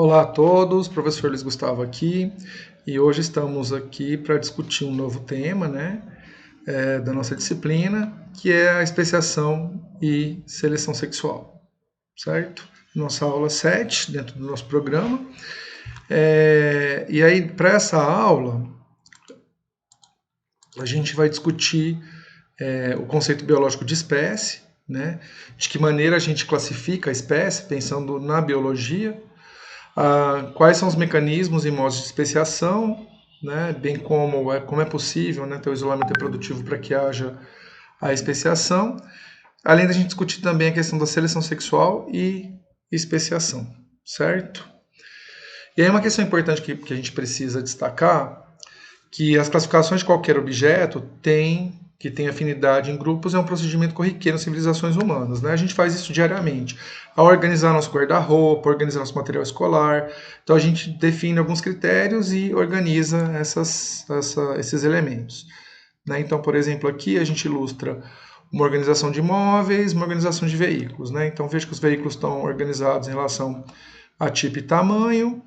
Olá a todos, professor Luiz Gustavo aqui, e hoje estamos aqui para discutir um novo tema, da nossa disciplina, que é a especiação e seleção sexual, certo? Nossa aula 7 dentro do nosso programa. E aí, para essa aula, a gente vai discutir o conceito biológico de espécie, né? De que maneira a gente classifica a espécie, pensando na biologia, quais são os mecanismos e modos de especiação, né, bem como é possível, né, ter o isolamento reprodutivo para que haja a especiação, além da gente discutir também a questão da seleção sexual e especiação, certo? E aí uma questão importante que a gente precisa destacar, que as classificações de qualquer objeto que tem afinidade em grupos é um procedimento corriqueiro em civilizações humanas. Né? A gente faz isso diariamente. Ao organizar nosso guarda-roupa, organizar nosso material escolar. Então a gente define alguns critérios e organiza esses elementos. Né? Então, por exemplo, aqui a gente ilustra uma organização de móveis, uma organização de veículos. Né? Então veja que os veículos estão organizados em relação a tipo e tamanho.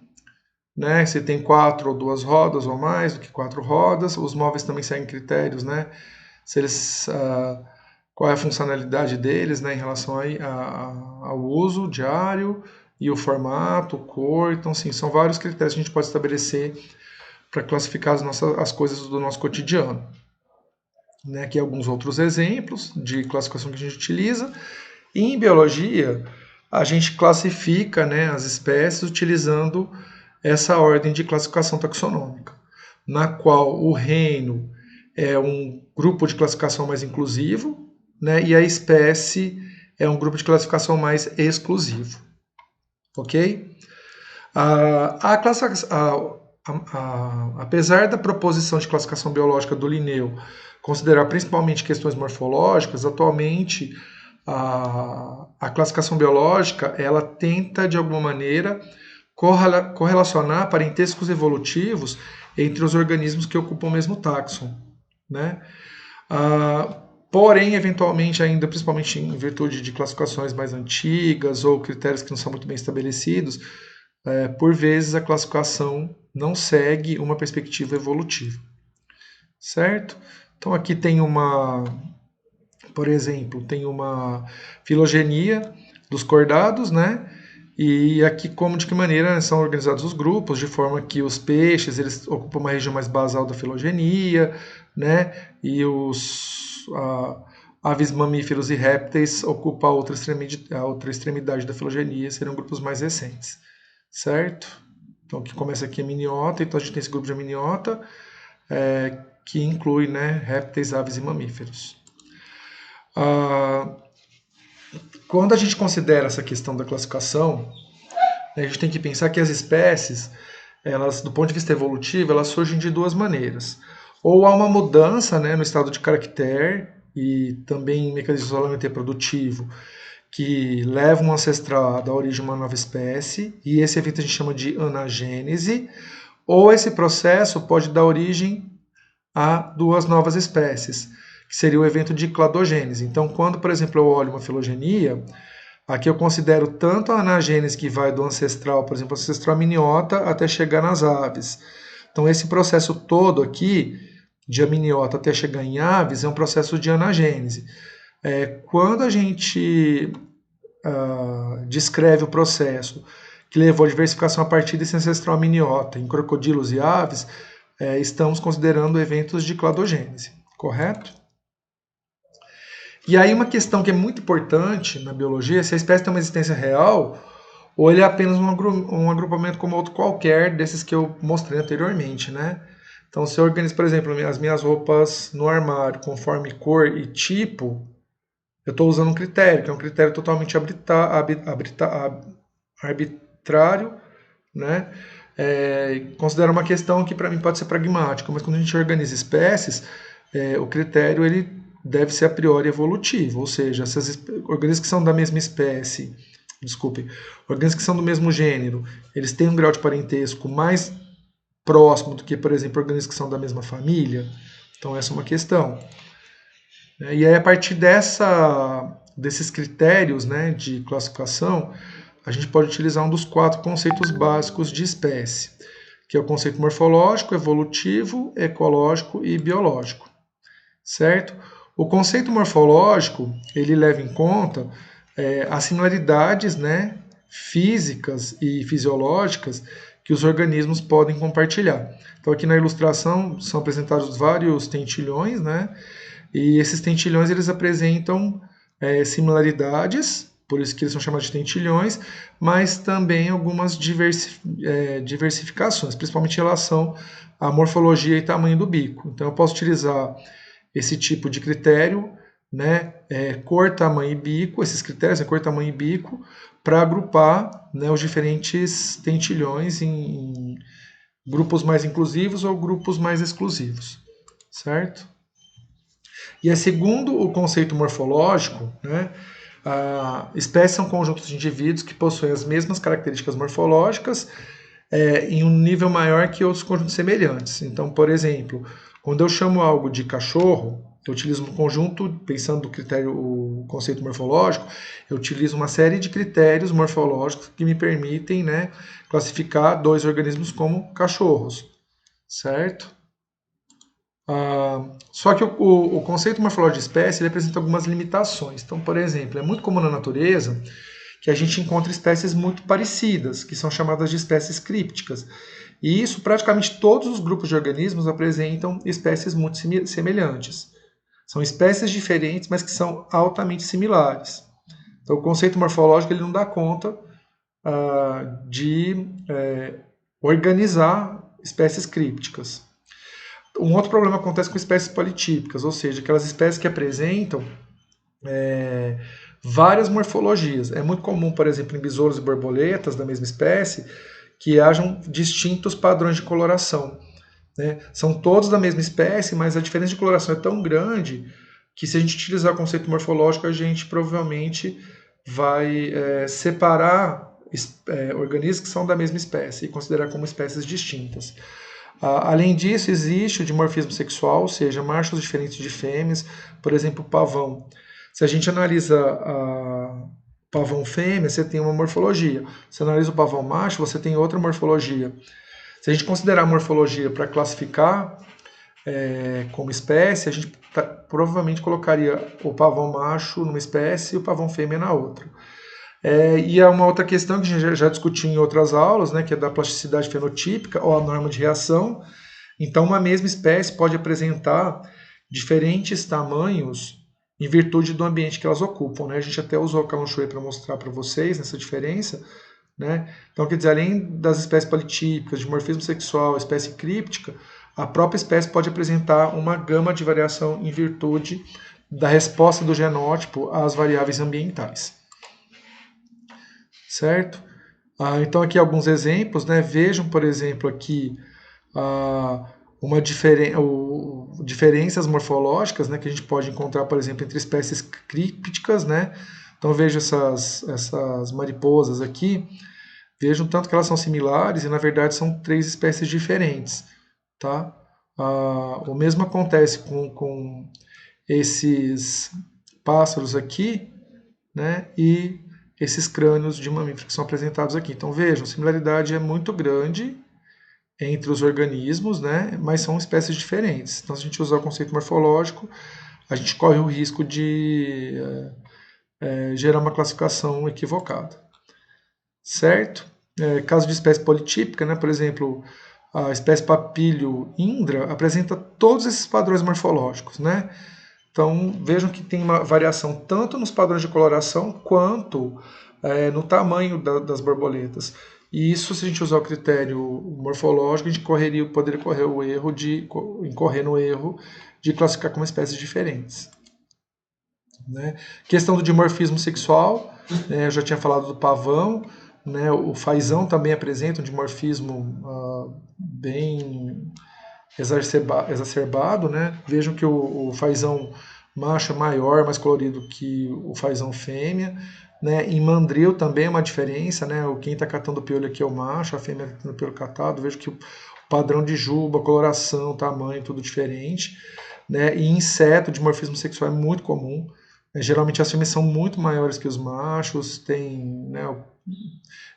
Né? Se tem 4 ou 2 rodas ou mais do que 4 rodas, os móveis também seguem critérios, né? Se eles, qual é a funcionalidade deles, né, em relação ao uso diário e o formato, cor. Então, sim, são vários critérios que a gente pode estabelecer para classificar as coisas do nosso cotidiano. Né? Aqui alguns outros exemplos de classificação que a gente utiliza. E em biologia, a gente classifica, né, as espécies utilizando essa ordem de classificação taxonômica, na qual o reino é um grupo de classificação mais inclusivo, né, e a espécie é um grupo de classificação mais exclusivo. Ok? Apesar da proposição de classificação biológica do Linneu considerar principalmente questões morfológicas, atualmente a classificação biológica ela tenta, de alguma maneira, correlacionar parentescos evolutivos entre os organismos que ocupam o mesmo táxon. Né? Porém, eventualmente, ainda, principalmente em virtude de classificações mais antigas ou critérios que não são muito bem estabelecidos, por vezes a classificação não segue uma perspectiva evolutiva. Certo? Então aqui tem por exemplo, tem uma filogenia dos cordados, né? E aqui de que maneira são organizados os grupos, de forma que os peixes eles ocupam uma região mais basal da filogenia, né? E os aves, mamíferos e répteis ocupam a outra extremidade da filogenia, seriam grupos mais recentes, certo? Então aqui começa aqui a miniota, então a gente tem esse grupo de amniota, que inclui, né, répteis, aves e mamíferos. Quando a gente considera essa questão da classificação, a gente tem que pensar que as espécies, elas, do ponto de vista evolutivo, elas surgem de duas maneiras. Ou há uma mudança, né, no estado de caractere e também em mecanismo de isolamento reprodutivo, que leva um ancestral a dar origem a uma nova espécie, e esse evento a gente chama de anagênese, ou esse processo pode dar origem a duas novas espécies, que seria o evento de cladogênese. Então, quando, por exemplo, eu olho uma filogenia, aqui eu considero tanto a anagênese que vai do ancestral, por exemplo, ancestral amniota, até chegar nas aves. Então, esse processo todo aqui, de amniota até chegar em aves, é um processo de anagênese. Quando a gente descreve o processo que levou à diversificação a partir desse ancestral amniota em crocodilos e aves, estamos considerando eventos de cladogênese, correto? E aí uma questão que é muito importante na biologia é se a espécie tem uma existência real ou ele é apenas um agrupamento como outro qualquer desses que eu mostrei anteriormente, né? Então, se eu organizo, por exemplo, as minhas roupas no armário conforme cor e tipo, eu estou usando um critério, que é um critério totalmente arbitrário, né? Considero uma questão que para mim pode ser pragmática, mas quando a gente organiza espécies, o critério ele deve ser a priori evolutivo, ou seja, essas organismos que são da mesma espécie, organismos que são do mesmo gênero, eles têm um grau de parentesco mais próximo do que, por exemplo, organismos que são da mesma família. Então essa é uma questão. E aí a partir desses critérios, né, de classificação, a gente pode utilizar um dos 4 conceitos básicos de espécie, que é o conceito morfológico, evolutivo, ecológico e biológico, certo? O conceito morfológico, ele leva em conta as similaridades, né, físicas e fisiológicas que os organismos podem compartilhar. Então aqui na ilustração são apresentados vários tentilhões, né, e esses tentilhões eles apresentam similaridades, por isso que eles são chamados de tentilhões, mas também algumas diversificações, principalmente em relação à morfologia e tamanho do bico. Então eu posso utilizar esse tipo de critério, né, cor, tamanho e bico, esses critérios, cor, tamanho e bico, para agrupar, né, os diferentes tentilhões em grupos mais inclusivos ou grupos mais exclusivos, certo? E segundo o conceito morfológico, né, espécies são conjuntos de indivíduos que possuem as mesmas características morfológicas em um nível maior que outros conjuntos semelhantes. Então, por exemplo, quando eu chamo algo de cachorro, eu utilizo um conjunto, pensando no critério, o conceito morfológico, eu utilizo uma série de critérios morfológicos que me permitem, né, classificar 2 organismos como cachorros, certo? Só que o conceito morfológico de espécie ele apresenta algumas limitações. Então, por exemplo, é muito comum na natureza que a gente encontra espécies muito parecidas, que são chamadas de espécies crípticas. E isso, praticamente todos os grupos de organismos apresentam espécies muito semelhantes. São espécies diferentes, mas que são altamente similares. Então, o conceito morfológico ele não dá conta de organizar espécies crípticas. Um outro problema acontece com espécies politípicas, ou seja, aquelas espécies que apresentam várias morfologias. É muito comum, por exemplo, em besouros e borboletas da mesma espécie, que hajam distintos padrões de coloração, né? São todos da mesma espécie, mas a diferença de coloração é tão grande que se a gente utilizar o conceito morfológico, a gente provavelmente vai separar organismos que são da mesma espécie e considerar como espécies distintas. Além disso, existe o dimorfismo sexual, ou seja, machos diferentes de fêmeas, por exemplo, o pavão. Se a gente analisa a pavão fêmea, você tem uma morfologia. Se analisa o pavão macho, você tem outra morfologia. Se a gente considerar a morfologia para classificar como espécie, a gente provavelmente colocaria o pavão macho numa espécie e o pavão fêmea na outra. E há uma outra questão que a gente já discutiu em outras aulas, né, que é da plasticidade fenotípica ou a norma de reação. Então, uma mesma espécie pode apresentar diferentes tamanhos em virtude do ambiente que elas ocupam, né? A gente até usou o Kalanchoe para mostrar para vocês essa diferença, né? Então, quer dizer, além das espécies politípicas, de morfismo sexual, espécie críptica, a própria espécie pode apresentar uma gama de variação em virtude da resposta do genótipo às variáveis ambientais. Certo? Então, aqui alguns exemplos, né? Vejam, por exemplo, aqui diferenças morfológicas, né, que a gente pode encontrar, por exemplo, entre espécies crípticas, né? Então veja essas mariposas aqui, vejam tanto que elas são similares e na verdade são 3 espécies diferentes, tá? O mesmo acontece com esses pássaros aqui, né? E esses crânios de mamíferos que são apresentados aqui. Então vejam, a similaridade é muito grande entre os organismos, né? Mas são espécies diferentes. Então, se a gente usar o conceito morfológico, a gente corre o risco de gerar uma classificação equivocada. Certo? Caso de espécie politípica, né? Por exemplo, a espécie Papilio indra apresenta todos esses padrões morfológicos, né? Então, vejam que tem uma variação tanto nos padrões de coloração quanto no tamanho das borboletas. E isso, se a gente usar o critério morfológico, a gente poderia correr o erro incorrer no erro de classificar como espécies diferentes. Né? Questão do dimorfismo sexual, eu já tinha falado do pavão, né? O fazão também apresenta um dimorfismo bem exacerbado, né? Vejam que o fazão macho é maior, mais colorido que o fazão fêmea, né? Em mandril também é uma diferença, né? Quem está catando o piolho aqui é o macho, a fêmea está catando o piolho catado. Vejo que o padrão de juba, coloração, tamanho, tudo diferente, né? E inseto, dimorfismo sexual é muito comum. Geralmente as fêmeas são muito maiores que os machos, tem, né,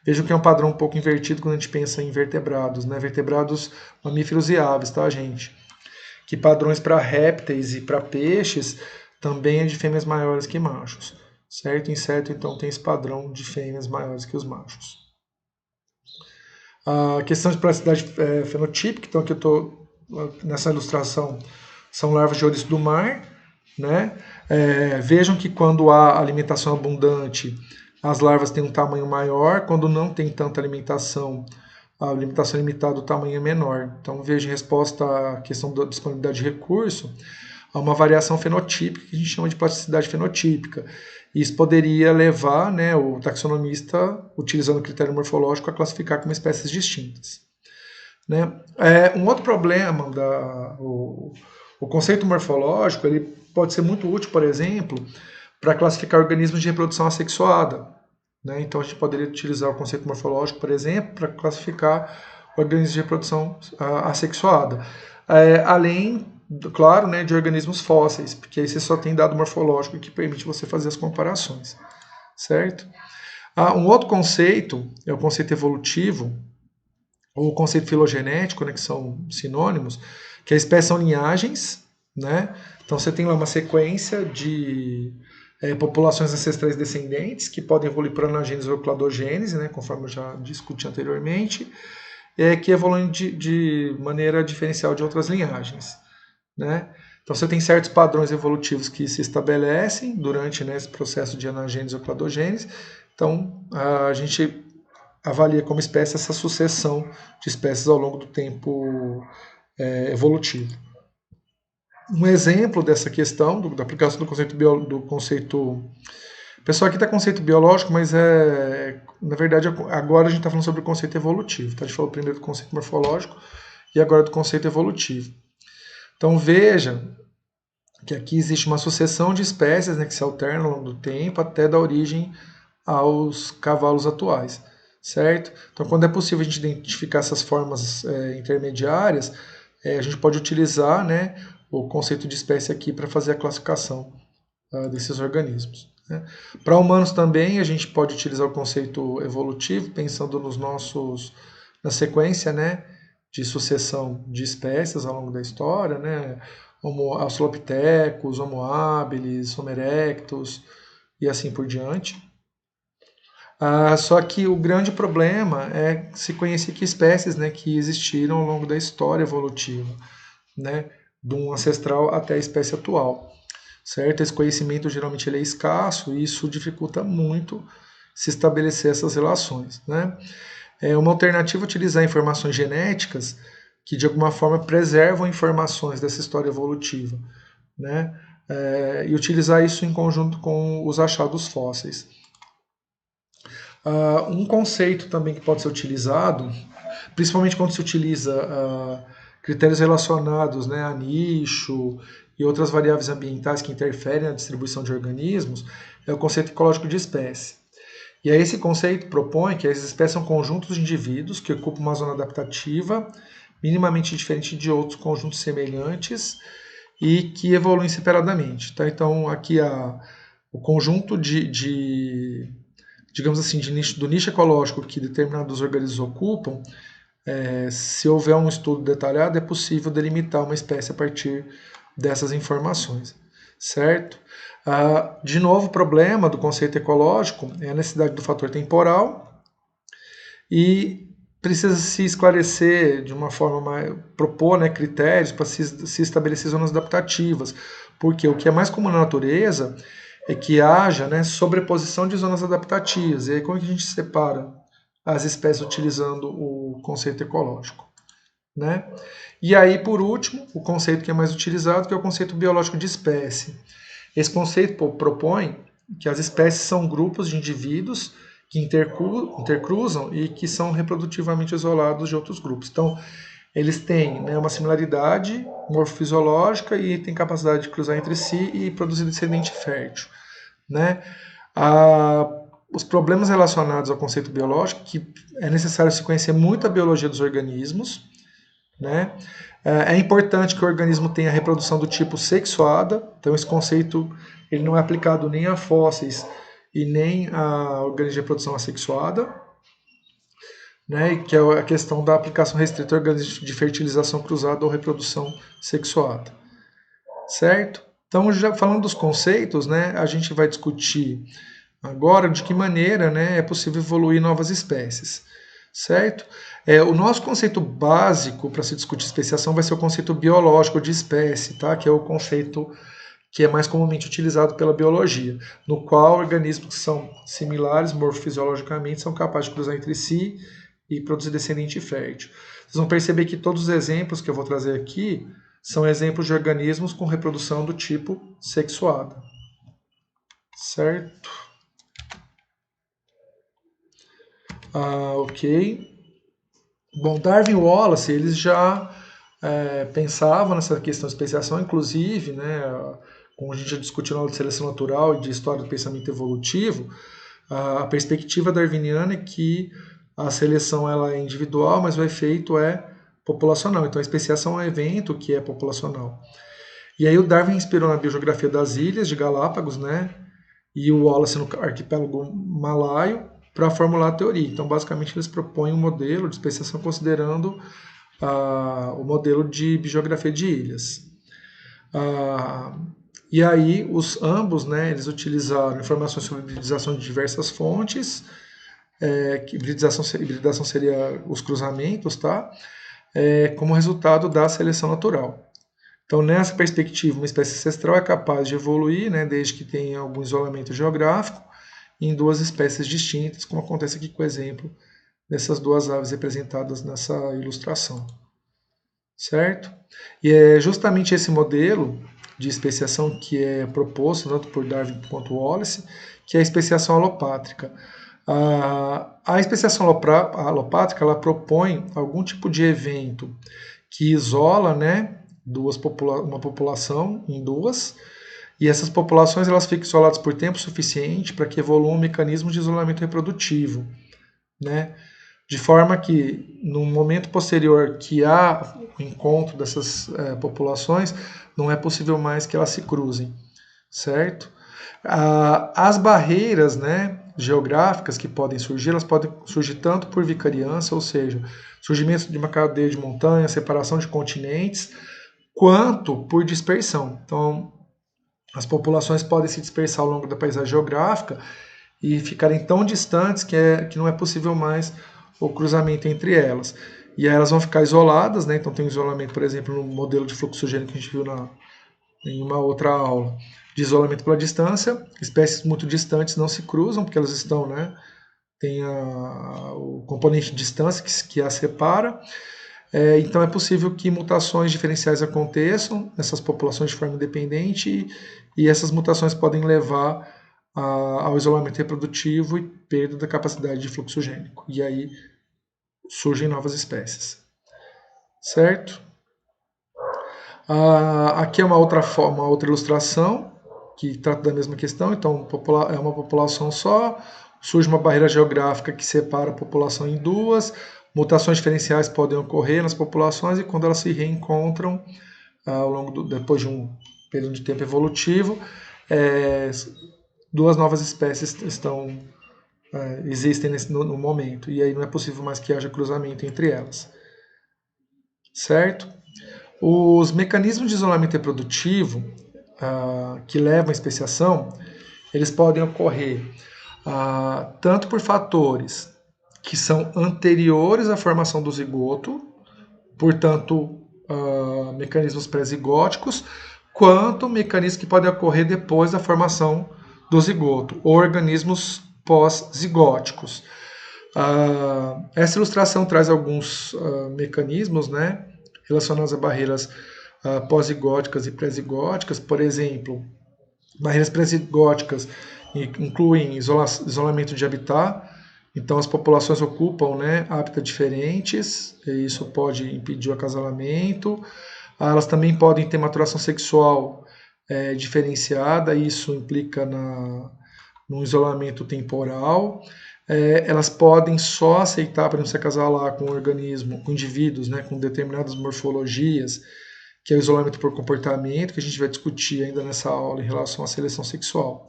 Vejam que é um padrão um pouco invertido quando a gente pensa em vertebrados, né? Vertebrados, mamíferos e aves, tá, gente? Que padrões para répteis e para peixes também é de fêmeas maiores que machos, certo? Inseto, então, tem esse padrão de fêmeas maiores que os machos. A questão de plasticidade fenotípica, então aqui eu estou nessa ilustração, são larvas de ouriço do mar, né? Vejam que quando há alimentação abundante, as larvas têm um tamanho maior, quando não tem tanta alimentação, a alimentação limitada, o tamanho é menor. Então veja, em resposta à questão da disponibilidade de recurso, há uma variação fenotípica que a gente chama de plasticidade fenotípica. Isso poderia levar, né, o taxonomista, utilizando o critério morfológico, a classificar como espécies distintas. Né? Um outro problema, o conceito morfológico, ele pode ser muito útil, por exemplo, para classificar organismos de reprodução assexuada. Né? Então, a gente poderia utilizar o conceito morfológico, por exemplo, para classificar organismos de reprodução assexuada. Além, claro, né, de organismos fósseis, porque aí você só tem dado morfológico que permite você fazer as comparações. Certo? Um outro conceito é o conceito evolutivo, ou o conceito filogenético, né, que são sinônimos, que a espécie são linhagens, né? Então você tem lá uma sequência de populações ancestrais descendentes que podem evoluir por anagênese ou cladogênese, né, conforme eu já discuti anteriormente, que evoluem de maneira diferencial de outras linhagens. Né? Então você tem certos padrões evolutivos que se estabelecem durante, né, esse processo de anagênese ou cladogênese. Então a gente avalia como espécie essa sucessão de espécies ao longo do tempo evolutivo. Um exemplo dessa questão, da aplicação do conceito. O pessoal aqui está conceito biológico, mas na verdade agora a gente está falando sobre o conceito evolutivo. Então, a gente falou primeiro do conceito morfológico e agora do conceito evolutivo. Então veja que aqui existe uma sucessão de espécies, né, que se alternam ao longo do tempo até dar origem aos cavalos atuais. Certo? Então, quando é possível a gente identificar essas formas intermediárias, a gente pode utilizar, né, o conceito de espécie aqui para fazer a classificação desses organismos. Né? Para humanos também, a gente pode utilizar o conceito evolutivo, pensando na sequência, né, de sucessão de espécies ao longo da história, né, Homo australopithecus, Homo habilis, Homo erectus e assim por diante. Só que o grande problema é se conhecer que espécies, né, que existiram ao longo da história evolutiva, né, de um ancestral até a espécie atual. Certo? Esse conhecimento geralmente ele é escasso e isso dificulta muito se estabelecer essas relações. Né? Uma alternativa é utilizar informações genéticas que de alguma forma preservam informações dessa história evolutiva. Né? E utilizar isso em conjunto com os achados fósseis. Um conceito também que pode ser utilizado, principalmente quando se utiliza critérios relacionados, né, a nicho e outras variáveis ambientais que interferem na distribuição de organismos, é o conceito ecológico de espécie. E aí esse conceito propõe que as espécies são conjuntos de indivíduos que ocupam uma zona adaptativa minimamente diferente de outros conjuntos semelhantes e que evoluem separadamente. Tá? Então aqui o conjunto digamos assim, do nicho ecológico que determinados organismos ocupam, se houver um estudo detalhado, é possível delimitar uma espécie a partir dessas informações, certo? De novo, o problema do conceito ecológico é a necessidade do fator temporal e precisa se esclarecer de uma forma mais, propor, né, critérios para se estabelecer zonas adaptativas, porque o que é mais comum na natureza é que haja, né, sobreposição de zonas adaptativas. E aí como é que a gente separa as espécies utilizando o conceito ecológico? Né? E aí, por último, o conceito que é mais utilizado, que é o conceito biológico de espécie. Esse conceito propõe que as espécies são grupos de indivíduos que intercruzam e que são reprodutivamente isolados de outros grupos. Então, eles têm, né, uma similaridade morfofisiológica e têm capacidade de cruzar entre si e produzir descendente fértil. Né? Os problemas relacionados ao conceito biológico, que é necessário se conhecer muito a biologia dos organismos. Né? É importante que o organismo tenha reprodução do tipo sexuada, então esse conceito ele não é aplicado nem a fósseis e nem a organismo de reprodução assexuada, né, que é a questão da aplicação restrita a organismos de fertilização cruzada ou reprodução sexuada, certo? Então, já falando dos conceitos, né, a gente vai discutir agora de que maneira, né, é possível evoluir novas espécies, certo? O nosso conceito básico para se discutir especiação vai ser o conceito biológico de espécie, tá? Que é o conceito que é mais comumente utilizado pela biologia, no qual organismos que são similares morfofisiologicamente são capazes de cruzar entre si e produzir descendente fértil. Vocês vão perceber que todos os exemplos que eu vou trazer aqui são exemplos de organismos com reprodução do tipo sexuada, certo? Ok. Bom, Darwin e Wallace, eles já pensavam nessa questão de especiação, inclusive, né, como a gente já discutiu na aula de seleção natural e de história do pensamento evolutivo, a perspectiva darwiniana é que a seleção ela é individual, mas o efeito é populacional. Então, a especiação é um evento que é populacional. E aí o Darwin inspirou na biogeografia das ilhas de Galápagos, né, e o Wallace no arquipélago malaio, para formular a teoria. Então, basicamente, eles propõem um modelo de especiação considerando o modelo de biogeografia de ilhas. E aí, ambos, né, eles utilizaram informações sobre hibridização de diversas fontes, que hibridização seria os cruzamentos, tá? Como resultado da seleção natural. Então, nessa perspectiva, uma espécie ancestral é capaz de evoluir, né, desde que tenha algum isolamento geográfico, em duas espécies distintas, como acontece aqui com o exemplo dessas duas aves representadas nessa ilustração. Certo? E é justamente esse modelo de especiação que é proposto tanto por Darwin quanto Wallace, que é a especiação alopátrica. A especiação alopátrica ela propõe algum tipo de evento que isola, né, uma população em duas, e essas populações elas ficam isoladas por tempo suficiente para que evoluam um mecanismo de isolamento reprodutivo, né? De forma que, no momento posterior que há o encontro dessas populações, não é possível mais que elas se cruzem, certo? As barreiras, né, geográficas que podem surgir, elas podem surgir tanto por vicariância, ou seja, surgimento de uma cadeia de montanhas, separação de continentes, quanto por dispersão. Então, as populações podem se dispersar ao longo da paisagem geográfica e ficarem tão distantes que não é possível mais o cruzamento entre elas. E aí elas vão ficar isoladas, né? Então tem um isolamento, por exemplo, no modelo de fluxogênio que a gente viu em uma outra aula, de isolamento pela distância. Espécies muito distantes não se cruzam, porque elas estão, né? Tem o componente de distância que as separa. Então é possível que mutações diferenciais aconteçam nessas populações de forma independente e essas mutações podem levar ao isolamento reprodutivo e perda da capacidade de fluxo gênico. E aí surgem novas espécies. Certo? Aqui é uma outra ilustração que trata da mesma questão. Então, é uma população só, surge uma barreira geográfica que separa a população em duas, mutações diferenciais podem ocorrer nas populações e quando elas se reencontram depois de um período de tempo evolutivo, duas novas espécies existem no momento e aí não é possível mais que haja cruzamento entre elas, certo? Os mecanismos de isolamento reprodutivo que levam à especiação, eles podem ocorrer tanto por fatores que são anteriores à formação do zigoto, portanto, mecanismos pré-zigóticos, quanto mecanismos que podem ocorrer depois da formação do zigoto, ou organismos pós-zigóticos. Essa ilustração traz alguns mecanismos, né, relacionados a barreiras pós-zigóticas e pré-zigóticas. Por exemplo, barreiras pré-zigóticas incluem isolamento de habitat, então as populações ocupam, né, hábitats diferentes, e isso pode impedir o acasalamento. Elas também podem ter maturação sexual diferenciada, isso implica num isolamento temporal. Elas podem só aceitar para não se acasalar com com indivíduos, né, com determinadas morfologias, que é o isolamento por comportamento, que a gente vai discutir ainda nessa aula em relação à seleção sexual.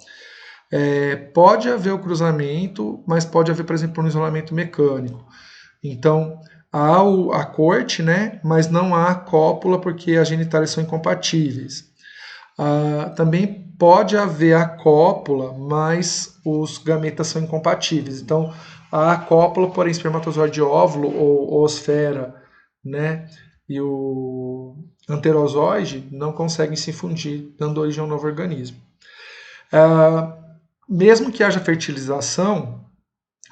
Pode haver o cruzamento, mas pode haver, por exemplo, um isolamento mecânico. Então, há a corte, né, mas não há a cópula porque as genitálias são incompatíveis. Também pode haver a cópula, mas os gametas são incompatíveis. Então, há a cópula, porém espermatozoide óvulo ou oosfera, né, e o anterozoide não conseguem se fundir, dando origem a um novo organismo. Mesmo que haja fertilização,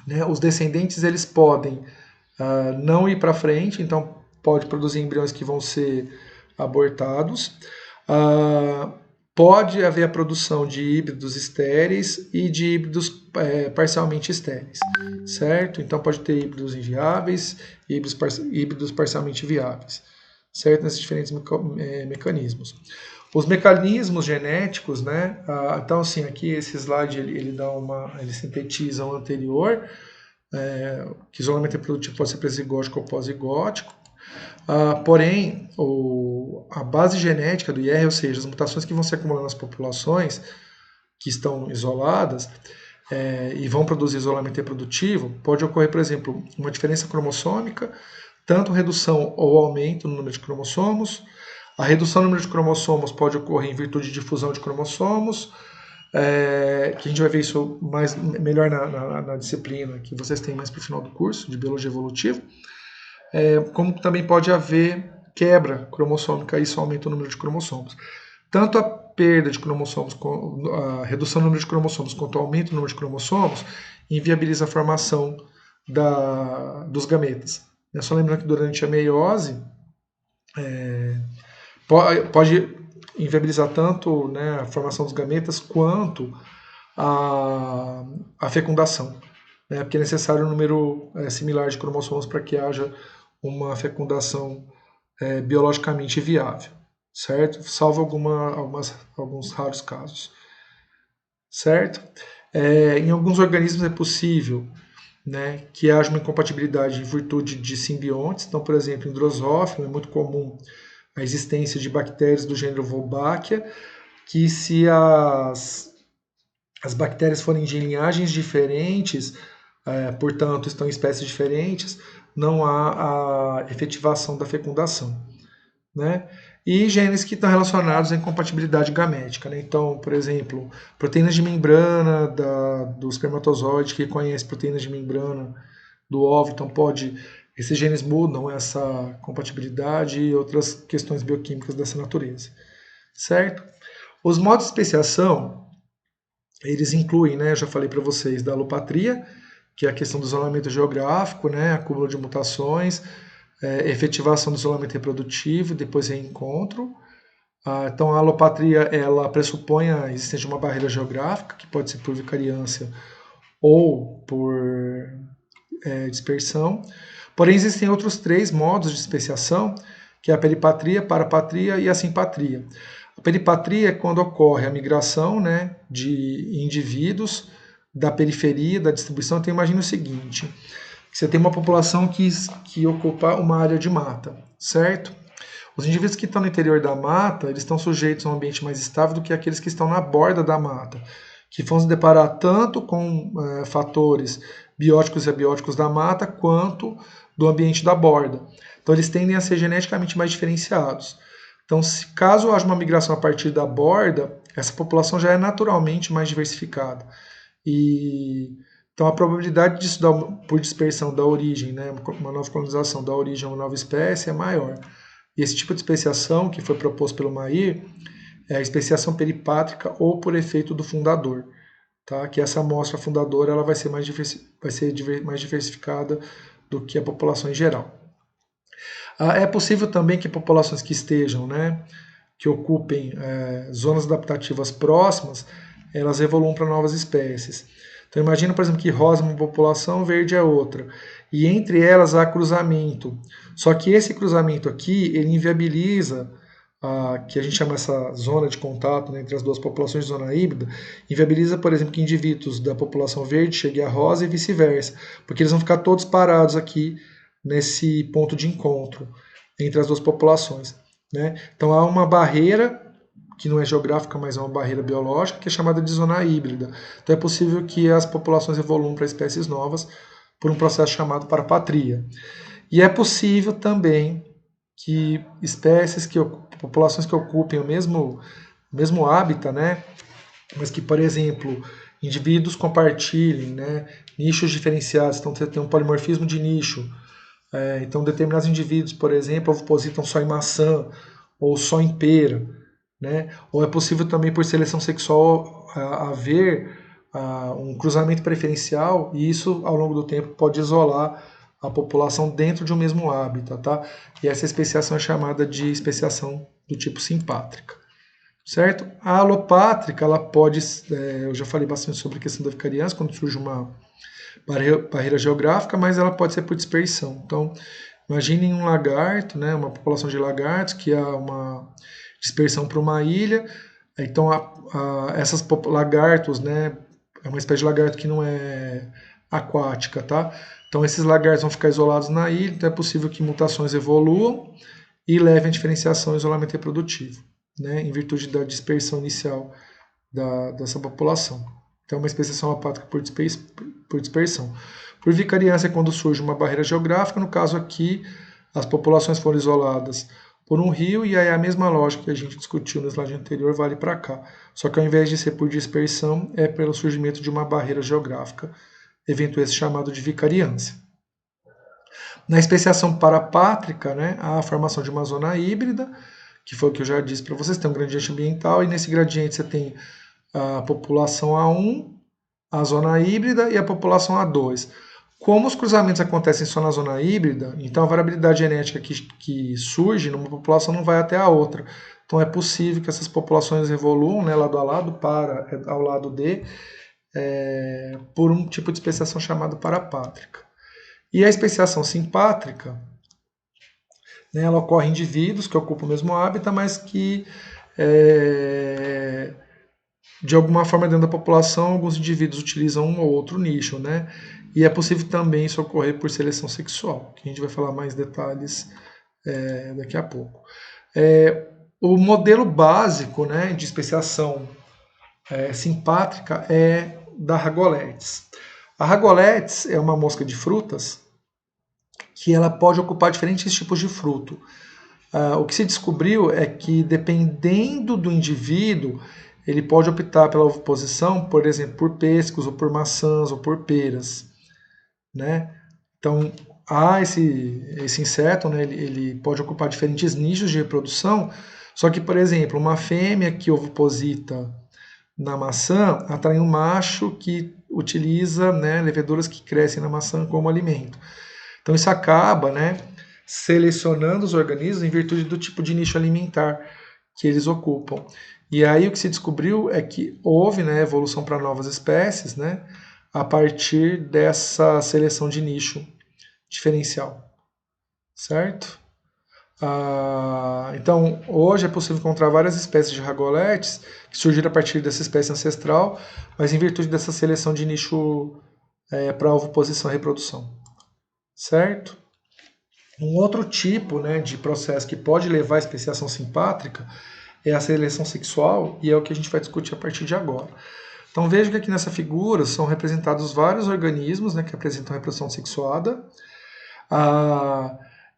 né, os descendentes eles podem não ir para frente, então pode produzir embriões que vão ser abortados. Pode haver a produção de híbridos estéreis e de híbridos parcialmente estéreis, certo? Então pode ter híbridos inviáveis, híbridos parcialmente viáveis, certo? Nesses diferentes mecanismos. Os mecanismos genéticos, né? Então, assim, aqui esse slide ele sintetiza o anterior, que isolamento reprodutivo pode ser pré-zigótico ou pós-zigótico. Porém, a base genética do IR, ou seja, as mutações que vão se acumulando nas populações que estão isoladas e vão produzir isolamento reprodutivo, pode ocorrer, por exemplo, uma diferença cromossômica, tanto redução ou aumento no número de cromossomos. A redução no número de cromossomos pode ocorrer em virtude de difusão de cromossomos, que a gente vai ver isso melhor na disciplina que vocês têm mais para o final do curso, de Biologia Evolutiva. Como também pode haver quebra cromossômica, isso aumenta o número de cromossomos. Tanto a perda de cromossomos, a redução do número de cromossomos, quanto o aumento do número de cromossomos, inviabiliza a formação dos gametas. Só lembrando que durante a meiose, pode inviabilizar tanto, né, a formação dos gametas quanto a fecundação, né, porque é necessário um número similar de cromossomos para que haja uma fecundação biologicamente viável, certo? Salvo alguns raros casos, certo? Em alguns organismos é possível, né, que haja uma incompatibilidade em virtude de simbiontes. Então, por exemplo, em Drosophila é muito comum a existência de bactérias do gênero Wolbachia, que se as bactérias forem de linhagens diferentes, portanto estão em espécies diferentes, não há a efetivação da fecundação, né? E genes que estão relacionados à incompatibilidade gamética, né? Então, por exemplo, proteínas de membrana do espermatozoide que conhece proteínas de membrana do óvulo, então esses genes mudam essa compatibilidade e outras questões bioquímicas dessa natureza, certo? Os modos de especiação, eles incluem, né, eu já falei para vocês, da alopatria, que é a questão do isolamento geográfico, né, acúmulo de mutações, efetivação do isolamento reprodutivo, depois reencontro. Então a alopatria ela pressupõe a existência de uma barreira geográfica, que pode ser por vicariância ou por dispersão. Porém, existem outros 3 modos de especiação, que é a peripatria, parapatria e a simpatria. A peripatria é quando ocorre a migração, né, de indivíduos da periferia, da distribuição. Então, imagine o seguinte, você tem uma população que ocupa uma área de mata, certo? Os indivíduos que estão no interior da mata, eles estão sujeitos a um ambiente mais estável do que aqueles que estão na borda da mata, que vão se deparar tanto com fatores bióticos e abióticos da mata, quanto do ambiente da borda. Então, eles tendem a ser geneticamente mais diferenciados. Então, caso haja uma migração a partir da borda, essa população já é naturalmente mais diversificada. Então, a probabilidade disso por dispersão da origem, né, uma nova colonização da origem a uma nova espécie é maior. E esse tipo de especiação, que foi proposto pelo Mayr, é a especiação peripátrica ou por efeito do fundador. Tá? Que essa amostra fundadora ela vai ser mais diversificada do que a população em geral. É possível também que populações que estejam, né, que ocupem zonas adaptativas próximas, elas evoluam para novas espécies. Então imagina, por exemplo, que rosa é uma população, verde é outra. E entre elas há cruzamento. Só que esse cruzamento aqui, ele inviabiliza, que a gente chama essa zona de contato, né, entre as duas populações de zona híbrida, inviabiliza, por exemplo, que indivíduos da população verde cheguem à rosa e vice-versa. Porque eles vão ficar todos parados aqui nesse ponto de encontro entre as duas populações, né? Então há uma barreira que não é geográfica, mas é uma barreira biológica, que é chamada de zona híbrida. Então é possível que as populações evoluam para espécies novas por um processo chamado parapatria. E é possível também que populações que ocupem o mesmo hábitat, né, mas que, por exemplo, indivíduos compartilhem, né, nichos diferenciados, então você tem um polimorfismo de nicho. Então, determinados indivíduos, por exemplo, ovipositam só em maçã ou só em pera, né? Ou é possível também, por seleção sexual, haver um cruzamento preferencial e isso, ao longo do tempo, pode isolar a população dentro de um mesmo hábitat, tá? E essa especiação é chamada de especiação do tipo simpátrica, certo? A alopátrica, ela pode, eu já falei bastante sobre a questão da vicariância, quando surge uma barreira geográfica, mas ela pode ser por dispersão. Então, imaginem um lagarto, né, uma população de lagartos que há uma dispersão para uma ilha. Então, essas lagartos, né, é uma espécie de lagarto que não é aquática, tá? Então, esses lagartos vão ficar isolados na ilha, então é possível que mutações evoluam e levem a diferenciação e isolamento reprodutivo, né, em virtude da dispersão inicial dessa população. Então, uma especiação alopátrica por dispersão. Por vicariância é quando surge uma barreira geográfica, no caso aqui, as populações foram isoladas por um rio, e aí a mesma lógica que a gente discutiu no slide anterior vale para cá. Só que ao invés de ser por dispersão, é pelo surgimento de uma barreira geográfica, evento esse chamado de vicariância. Na especiação parapátrica, né, há a formação de uma zona híbrida, que foi o que eu já disse para vocês, tem um gradiente ambiental, e nesse gradiente você tem a população A1, a zona híbrida e a população A2. Como os cruzamentos acontecem só na zona híbrida, então a variabilidade genética que surge numa população não vai até a outra. Então é possível que essas populações evoluam, né, lado a lado, ao lado D, por um tipo de especiação chamada parapátrica. E a especiação simpátrica, né, ela ocorre em indivíduos que ocupam o mesmo hábitat, mas que de alguma forma dentro da população alguns indivíduos utilizam um ou outro nicho, né? E é possível também isso ocorrer por seleção sexual, que a gente vai falar mais detalhes daqui a pouco. O modelo básico, né, de especiação simpátrica é da Ragoletes. A Ragoletes é uma mosca de frutas que ela pode ocupar diferentes tipos de fruto. O que se descobriu é que, dependendo do indivíduo, ele pode optar pela oviposição, por exemplo, por pêssegos, ou por maçãs, ou por peras, né? Então, há esse inseto, né? Ele pode ocupar diferentes nichos de reprodução, só que, por exemplo, uma fêmea que oviposita na maçã atrai um macho que utiliza, né, leveduras que crescem na maçã como alimento. Então, isso acaba, né, selecionando os organismos em virtude do tipo de nicho alimentar que eles ocupam. E aí o que se descobriu é que houve, né, evolução para novas espécies, né, a partir dessa seleção de nicho diferencial, certo? Então, hoje é possível encontrar várias espécies de ragoletes que surgiram a partir dessa espécie ancestral, mas em virtude dessa seleção de nicho para oviposição e reprodução, certo? Um outro tipo, né, de processo que pode levar à especiação simpátrica é a seleção sexual, e é o que a gente vai discutir a partir de agora. Então veja que aqui nessa figura são representados vários organismos, né, que apresentam reprodução sexuada,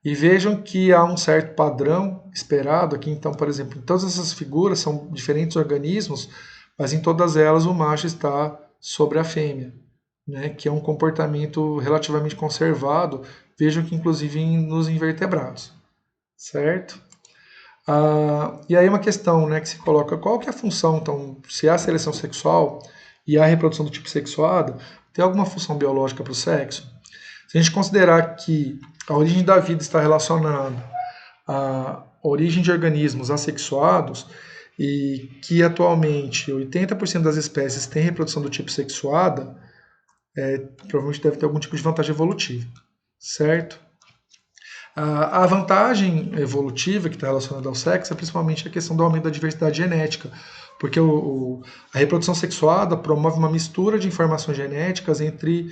e vejam que há um certo padrão esperado aqui. Então, por exemplo, em todas essas figuras são diferentes organismos, mas em todas elas o macho está sobre a fêmea, né, que é um comportamento relativamente conservado. Vejam que inclusive nos invertebrados, certo? E aí uma questão, né, que se coloca, qual que é a função, então, se há seleção sexual e há reprodução do tipo sexuado, tem alguma função biológica para o sexo? Se a gente considerar que a origem da vida está relacionada à origem de organismos assexuados e que atualmente 80% das espécies têm reprodução do tipo sexuada, provavelmente deve ter algum tipo de vantagem evolutiva, certo? A vantagem evolutiva que está relacionada ao sexo é principalmente a questão do aumento da diversidade genética, porque a reprodução sexuada promove uma mistura de informações genéticas entre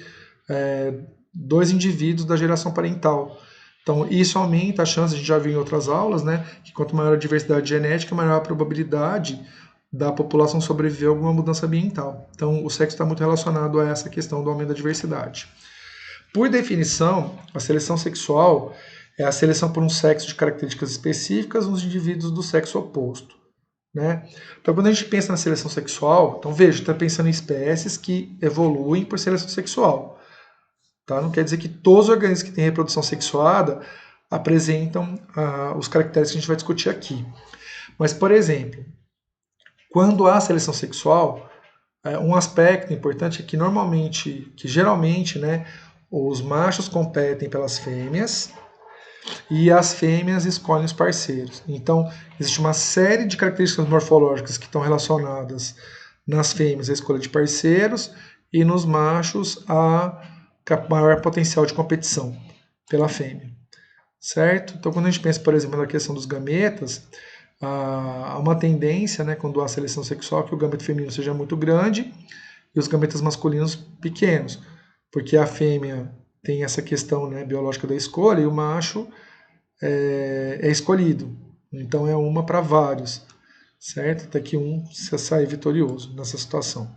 dois indivíduos da geração parental. Então, isso aumenta a chance, a gente já viu em outras aulas, né, que quanto maior a diversidade genética, maior a probabilidade da população sobreviver a alguma mudança ambiental. Então, o sexo está muito relacionado a essa questão do aumento da diversidade. Por definição, a seleção sexual é a seleção por um sexo de características específicas nos indivíduos do sexo oposto, né? Então, quando a gente pensa na seleção sexual, então veja, está pensando em espécies que evoluem por seleção sexual. Tá? Não quer dizer que todos os organismos que têm reprodução sexuada apresentam os caracteres que a gente vai discutir aqui. Mas, por exemplo, quando há seleção sexual, um aspecto importante é que geralmente, né, os machos competem pelas fêmeas e as fêmeas escolhem os parceiros. Então, existe uma série de características morfológicas que estão relacionadas nas fêmeas à escolha de parceiros e nos machos a maior potencial de competição pela fêmea, certo? Então, quando a gente pensa, por exemplo, na questão dos gametas, há uma tendência, né, quando há seleção sexual, que o gameto feminino seja muito grande e os gametas masculinos pequenos, porque a fêmea tem essa questão, né, biológica da escolha e o macho é escolhido. Então, é uma para vários, certo? Até que um se sair vitorioso nessa situação.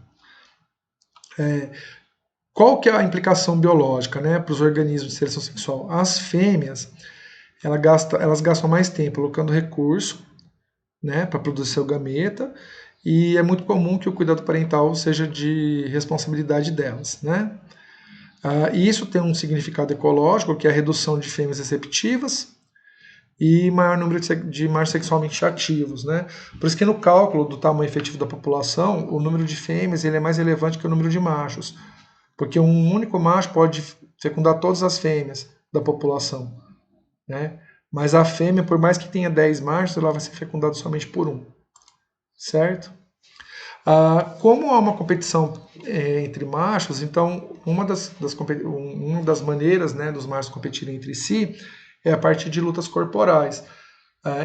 Qual que é a implicação biológica, né, para os organismos de seleção sexual? As fêmeas, elas gastam mais tempo alocando recurso, né, para produzir seu gameta, e é muito comum que o cuidado parental seja de responsabilidade delas, né? E isso tem um significado ecológico, que é a redução de fêmeas receptivas e maior número de machos sexualmente ativos, né? Por isso que no cálculo do tamanho efetivo da população, o número de fêmeas ele é mais relevante que o número de machos, porque um único macho pode fecundar todas as fêmeas da população, né? Mas a fêmea, por mais que tenha 10 machos, ela vai ser fecundada somente por um, certo? Como há uma competição entre machos, então uma das maneiras, né, dos machos competirem entre si é a partir de lutas corporais.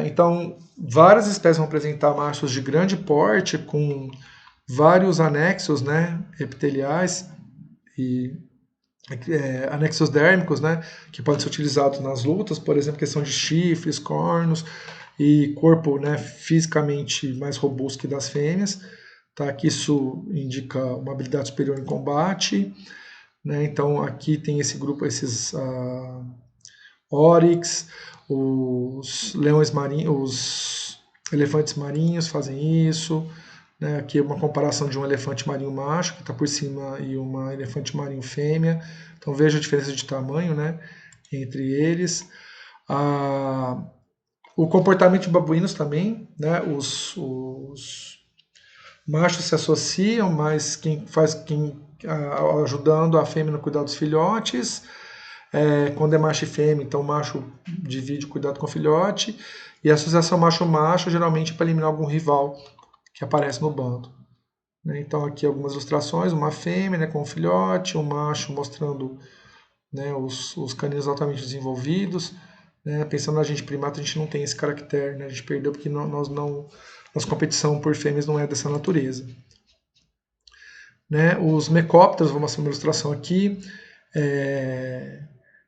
Então, várias espécies vão apresentar machos de grande porte com vários anexos, né, epiteliais e anexos dérmicos, né, que podem ser utilizados nas lutas, por exemplo, questão de chifres, cornos e corpo, né, fisicamente mais robusto que das fêmeas, tá? Que isso indica uma habilidade superior em combate, né? Então aqui tem esse grupo, esses oryx, os leões marinhos, os elefantes marinhos fazem isso, né? Aqui é uma comparação de um elefante marinho macho que está por cima e uma elefante marinho fêmea. Então veja a diferença de tamanho, né, entre eles. O comportamento de babuínos também, né? Os machos se associam, mas ajudando a fêmea no cuidado dos filhotes. Quando é macho e fêmea, então o macho divide o cuidado com o filhote. E a associação macho-macho geralmente é para eliminar algum rival que aparece no bando. Né? Então aqui algumas ilustrações, uma fêmea, né, com o filhote, um macho mostrando, né, os caninos altamente desenvolvidos. Né? Pensando na gente primata, a gente não tem esse caractere, né? A gente perdeu porque nossa competição por fêmeas não é dessa natureza. Né? Os mecópteros, vou mostrar uma ilustração aqui,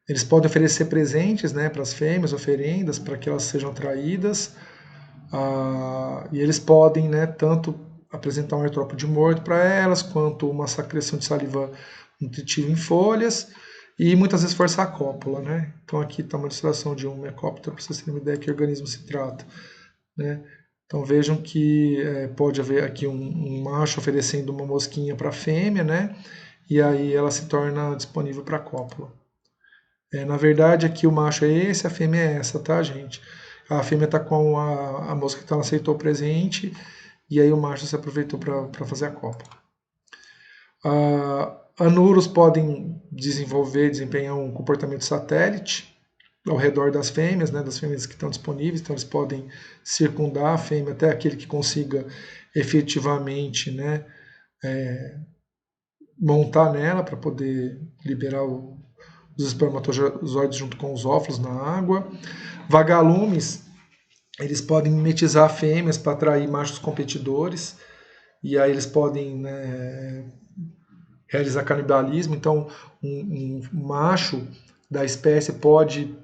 eles podem oferecer presentes, né, para as fêmeas, oferendas, para que elas sejam atraídas, e eles podem, né, tanto apresentar um artrópode morto para elas, quanto uma secreção de saliva nutritiva em folhas, e muitas vezes forçar a cópula. Né? Então aqui está uma ilustração de um mecóptero, para vocês terem uma ideia de que organismo se trata. Né? Então vejam que pode haver aqui um macho oferecendo uma mosquinha para a fêmea, né? E aí ela se torna disponível para a cópula. Na verdade, aqui o macho é esse, a fêmea é essa, tá, gente? A fêmea está com a mosca que ela aceitou o presente e aí o macho se aproveitou para fazer a cópula. Anuros podem desempenhar um comportamento satélite ao redor das fêmeas, né, das fêmeas que estão disponíveis, então eles podem circundar a fêmea até aquele que consiga efetivamente, né, montar nela para poder liberar os espermatozoides junto com os óvulos na água. Vagalumes, eles podem mimetizar fêmeas para atrair machos competidores, e aí eles podem, né, realizar canibalismo. Então, um macho da espécie pode,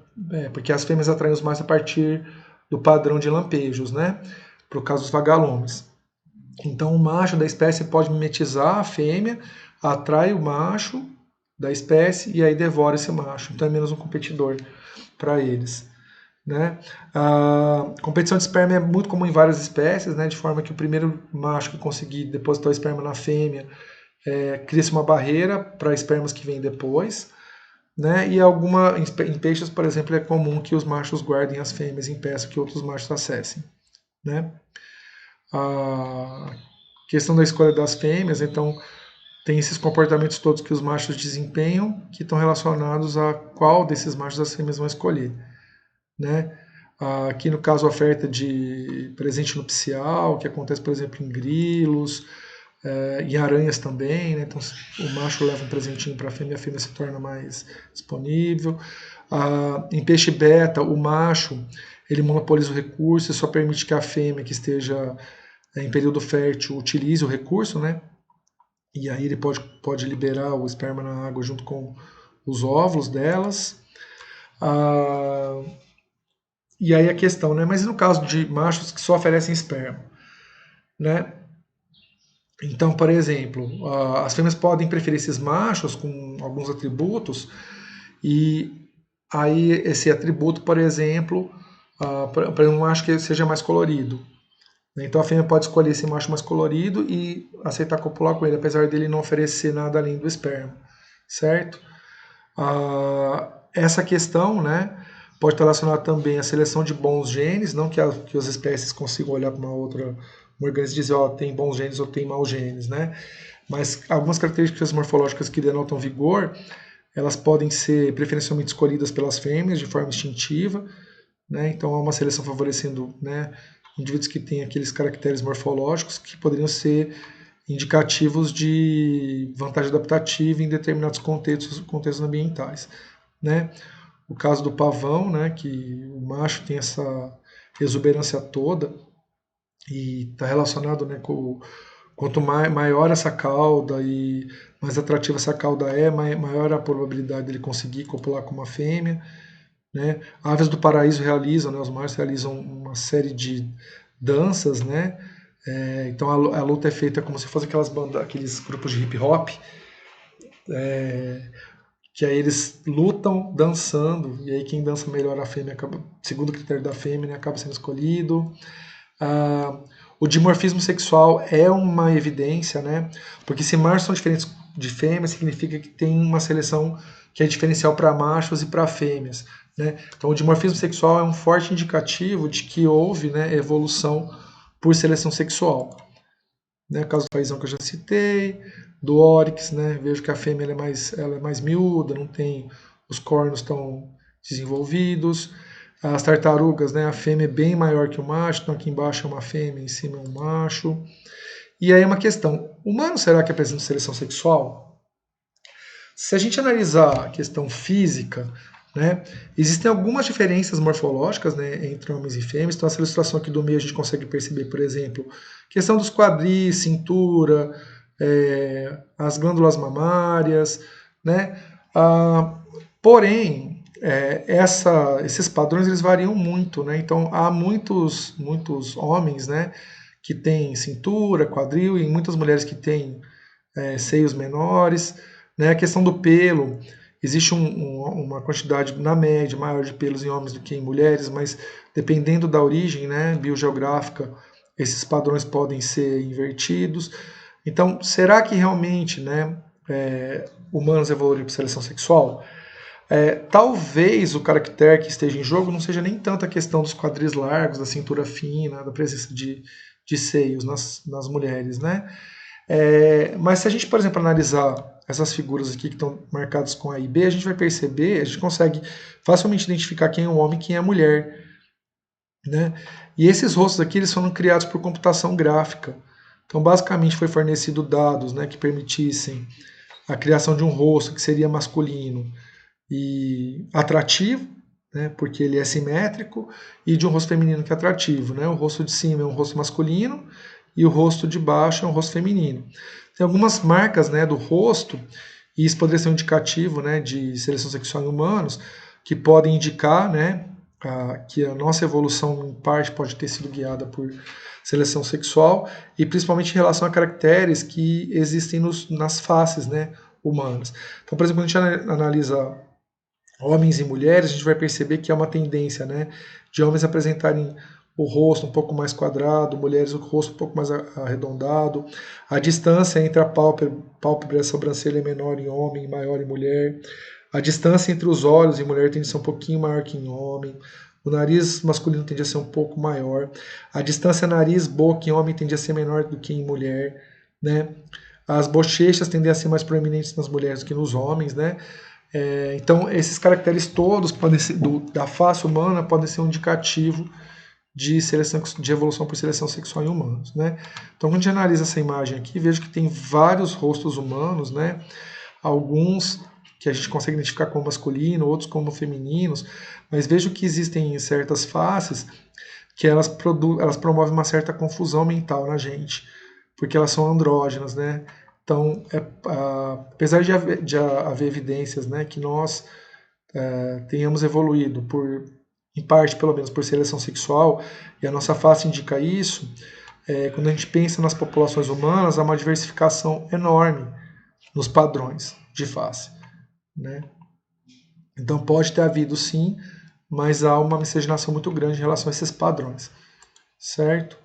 porque as fêmeas atraem os machos a partir do padrão de lampejos, né? Para o caso dos vagalumes. Então o macho da espécie pode mimetizar a fêmea, atrai o macho da espécie e aí devora esse macho. Então é menos um competidor para eles. Né? A competição de esperma é muito comum em várias espécies, né? De forma que o primeiro macho que conseguir depositar o esperma na fêmea cria-se uma barreira para espermas que vêm depois. Né? E em peixes, por exemplo, é comum que os machos guardem as fêmeas e impeçam que outros machos acessem. Né? A questão da escolha das fêmeas, então, tem esses comportamentos todos que os machos desempenham que estão relacionados a qual desses machos as fêmeas vão escolher. Né? Aqui no caso a oferta de presente nupcial, que acontece, por exemplo, em grilos, em aranhas também, né? Então o macho leva um presentinho para a fêmea se torna mais disponível. Em peixe beta, o macho ele monopoliza o recurso e só permite que a fêmea que esteja em período fértil utilize o recurso, né? E aí ele pode liberar o esperma na água junto com os óvulos delas. E aí a questão, né? Mas e no caso de machos que só oferecem esperma? Né? Então, por exemplo, as fêmeas podem preferir esses machos com alguns atributos e aí esse atributo, por exemplo, um macho que seja mais colorido. Então a fêmea pode escolher esse macho mais colorido e aceitar copular com ele, apesar dele não oferecer nada além do esperma, certo? Essa questão, né, pode estar relacionada também à seleção de bons genes, não que as espécies consigam olhar para uma outra um organismo e dizer, ó, tem bons genes ou tem maus genes, né? Mas algumas características morfológicas que denotam vigor, elas podem ser preferencialmente escolhidas pelas fêmeas de forma instintiva, né? Então há uma seleção favorecendo, né, indivíduos que têm aqueles caracteres morfológicos que poderiam ser indicativos de vantagem adaptativa em determinados contextos ambientais, né? O caso do pavão, né, que o macho tem essa exuberância toda e está relacionado, né, com quanto maior essa cauda e mais atrativa essa cauda maior a probabilidade dele conseguir copular com uma fêmea. Né? Aves do paraíso realizam, né, os machos realizam uma série de danças, né? Então a luta é feita como se fosse aquelas bandas, aqueles grupos de hip hop, que aí eles lutam dançando, e aí quem dança melhor a fêmea acaba, segundo o critério da fêmea, né, acaba sendo escolhido. O dimorfismo sexual é uma evidência, né? Porque se machos são diferentes de fêmeas, significa que tem uma seleção que é diferencial para machos e para fêmeas. Né? Então, o dimorfismo sexual é um forte indicativo de que houve, né, evolução por seleção sexual. Né? O caso do paizão que eu já citei, do oryx, né? Vejo que a fêmea ela é mais miúda, não tem os cornos tão desenvolvidos. As tartarugas, né, a fêmea é bem maior que o macho, então aqui embaixo é uma fêmea, em cima é um macho. E aí é uma questão, humano será que apresenta seleção sexual? Se a gente analisar a questão física, né, existem algumas diferenças morfológicas, né, entre homens e fêmeas. Então essa ilustração aqui do meio a gente consegue perceber, por exemplo, questão dos quadris, cintura, as glândulas mamárias, né? Porém, esses padrões eles variam muito, né? Então há muitos homens, né, que têm cintura, quadril e muitas mulheres que têm seios menores, né? A questão do pelo, existe uma quantidade na média maior de pelos em homens do que em mulheres, mas dependendo da origem, né, biogeográfica, esses padrões podem ser invertidos. Então, será que realmente, né, humanos evoluíram por seleção sexual? Talvez o caractere que esteja em jogo não seja nem tanto a questão dos quadris largos, da cintura fina, da presença de seios nas mulheres, né? Mas se a gente, por exemplo, analisar essas figuras aqui que estão marcadas com A e B, a gente vai perceber, a gente consegue facilmente identificar quem é o homem e quem é a mulher, né? E esses rostos aqui eles foram criados por computação gráfica. Então, basicamente, foi fornecido dados, né, que permitissem a criação de um rosto que seria masculino e atrativo, né, porque ele é simétrico, e de um rosto feminino que é atrativo. Né? O rosto de cima é um rosto masculino e o rosto de baixo é um rosto feminino. Tem algumas marcas, né, do rosto E isso poderia ser um indicativo, né, de seleção sexual em humanos, que podem indicar, né, que a nossa evolução, em parte, pode ter sido guiada por seleção sexual, e principalmente em relação a caracteres que existem nas faces, né, humanas. Então, por exemplo, quando a gente analisa homens e mulheres, a gente vai perceber que há uma tendência, né, de homens apresentarem o rosto um pouco mais quadrado, mulheres o rosto um pouco mais arredondado, a distância entre a pálpebra e a sobrancelha é menor em homem e maior em mulher, a distância entre os olhos em mulher tende a ser um pouquinho maior que em homem, o nariz masculino tende a ser um pouco maior, a distância nariz-boca em homem tende a ser menor do que em mulher, né? As bochechas tendem a ser mais proeminentes nas mulheres do que nos homens, né? Então, esses caracteres todos podem ser, da face humana podem ser um indicativo de evolução por seleção sexual em humanos, né? Então, quando a gente analisa essa imagem aqui, vejo que tem vários rostos humanos, né? Alguns que a gente consegue identificar como masculino, outros como femininos, mas vejo que existem certas faces que elas promovem uma certa confusão mental na gente, porque elas são andrógenas, né? Então, apesar de haver evidências, né, que nós tenhamos evoluído em parte pelo menos por seleção sexual, e a nossa face indica isso, quando a gente pensa nas populações humanas, há uma diversificação enorme nos padrões de face, né? Então pode ter havido sim, mas há uma miscigenação muito grande em relação a esses padrões, certo?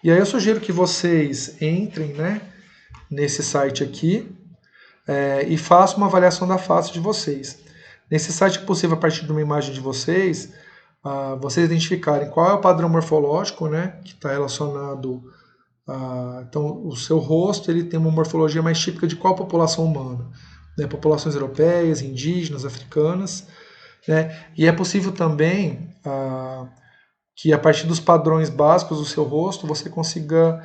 E aí eu sugiro que vocês entrem, né, nesse site aqui e façam uma avaliação da face de vocês. Nesse site é possível, a partir de uma imagem de vocês, vocês identificarem qual é o padrão morfológico, né, que está relacionado então o seu rosto ele tem uma morfologia mais típica de qual população humana, né, populações europeias, indígenas, africanas, né, e é possível também que a partir dos padrões básicos do seu rosto você consiga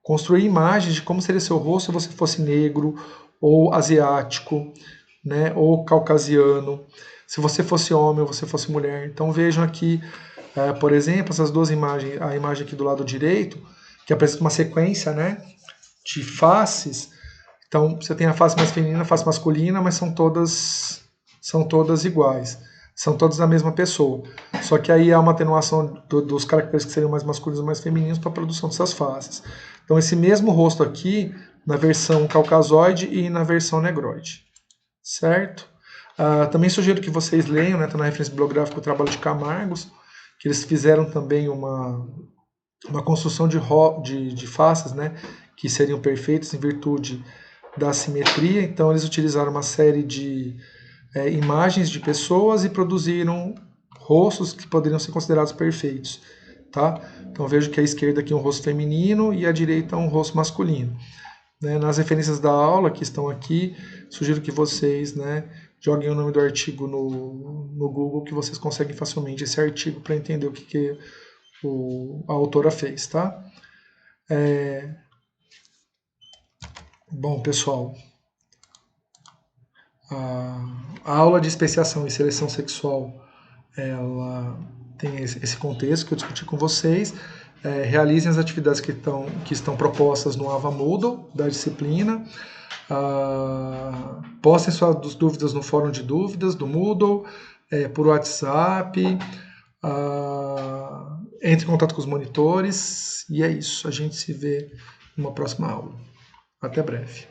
construir imagens de como seria seu rosto se você fosse negro ou asiático, né, ou caucasiano, se você fosse homem ou você fosse mulher. Então vejam aqui, por exemplo, essas duas imagens, a imagem aqui do lado direito, que apresenta uma sequência, né, de faces. Então você tem a face mais feminina, a face masculina, mas são todas iguais, são todas a mesma pessoa. Só que aí há uma atenuação dos caracteres que seriam mais masculinos e mais femininos para a produção dessas faces. Então esse mesmo rosto aqui, na versão caucasoide e na versão negroide, certo? Também sugiro que vocês leiam, né, tá na referência bibliográfica, o trabalho de Camargos, que eles fizeram também uma construção de faces, né, que seriam perfeitas em virtude da simetria. Então eles utilizaram uma série de imagens de pessoas e produziram rostos que poderiam ser considerados perfeitos, tá? Então vejo que à esquerda aqui é um rosto feminino e à direita um rosto masculino. Né? Nas referências da aula que estão aqui, sugiro que vocês, né, joguem o nome do artigo no Google, que vocês conseguem facilmente esse artigo para entender o que a autora fez, tá? Bom, pessoal, a aula de especiação e seleção sexual, ela tem esse contexto que eu discuti com vocês. Realizem as atividades que estão propostas no Ava Moodle da disciplina. Postem suas dúvidas no fórum de dúvidas do Moodle, por WhatsApp. Entre em contato com os monitores. E é isso. A gente se vê numa próxima aula. Até breve.